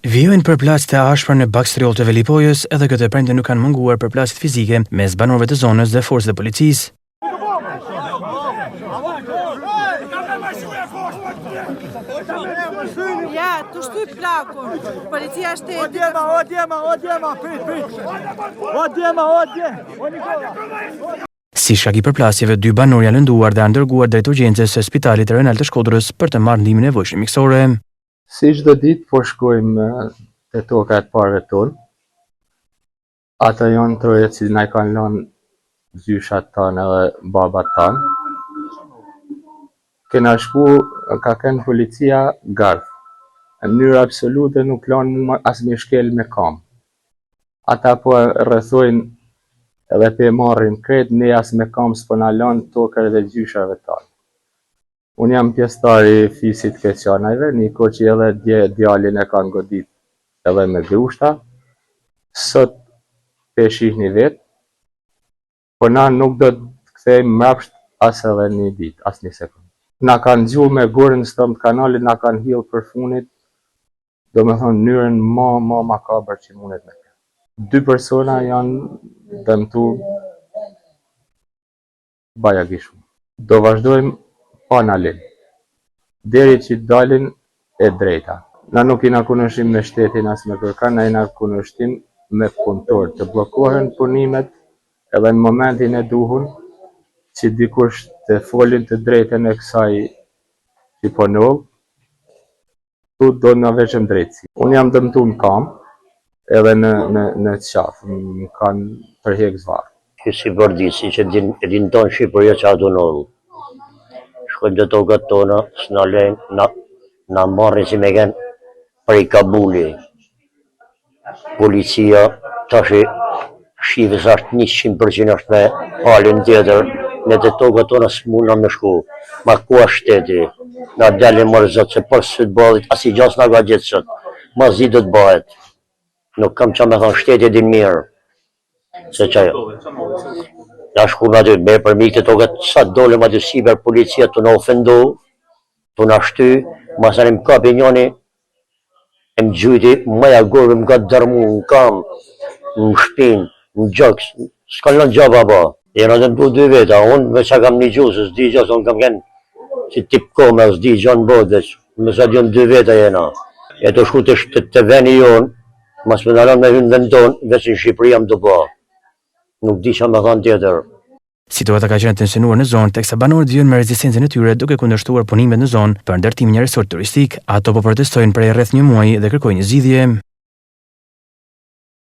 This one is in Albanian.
Vijojnë për plasët e ashpra në Bakstriol të Velipojës, edhe këtë premte nuk kanë munguar për plasët fizike mes banorëve të zonës dhe forcët e policisë. Ja, të shtyp plakun. Policia shtetit. O djema, prit. O Nikola. Si shkak i përplasjeve, 2 banor janë lënduar dhe janë dërguar drejt urgjencës së Spitalit Renal të Shkodrës për të marrë ndihmën e nevojshme mjekësore. Si çdo ditë po shkojmë te toka e parëve tonë. Ata janë troje që na kanë lënë zyshat tanë edhe babat tanë. Kena shku, ka kënë policia gardh. Në mënyrë absolute nuk lanë asnjë shkel me kam. Ata po rrethojnë edhe pe marrin kret, ne as me kam s'po na lanë tokër dhe gjyshave tanë. Unë jam pjesëtari fisit Keqanajve, një kohë që edhe djalin e kanë godit edhe me grushta. Sot pe shihni vetë, po na nuk do të kthejmë mrapsht as edhe një ditë, as një sekundë. Na kanë gjullë me gurën në stëmë të kanalit, na kanë hillë për funit, do me thonë mënyrën ma makabër që mundet me këtë. 2 persona janë dëmtu bajagishu. Do vazhdojmë pa na lënë, deri që dalin e drejta. Na nuk i na kunështim me shtetin as me kërkan, na i na kunështim me punëtor të bllokohen punimet edhe në momentin e duhur që dikush të folin të drejtën e kësaj që po ndoll, tu do na veçëm drejtësi. Unë jam dëmtu në kam, edhe në qafë, më kanë përhek zvarë. Si bordisi që din tonë Shqipëria që ato nëllë. Shkojmë të tokat tona, s'na lejnë, na marrin si me kënë prej Kabuli. Policia, tash shifës është 100% është me halin tjetër, ne të tokat tona s'muna me shku. Ma ku është shteti, na dalin mërë zëtë, se për së të bëllit, as i gjas nga gjithë sëtë, ma zi do të bëhet. Nuk kam që me thonë shteti din mirë, se që jo. Ja shku me aty, me për mikë të toket, sa dole ma të siber policia të në ofendu, të në ashty, masën e më kapi njoni, e më gjujti, maja gorë më ka dërmu, në kam, në shpin, në gjokës, s'kan në gjaba ba. E në të më 2 veta, unë me që kam një gjusë, s'di gjusë, unë kam kënë, si tip kome, s'di gjanë bodë, me sa dion 2 veta jena. E të shku të veni jonë, mas me në me hynë vend tonë, veç në Shqipëri jam të ba. Nuk di që me thonë tjetër. Situata ka qenë tensionuar në zonë, teksa banorët vijnë me rezistencën e tyre duke kundërshtuar punimet në zonë për ndërtimin e resort turistik. Ato po protestojnë prej rreth 1 muaji dhe kërkojnë një zgjidhje.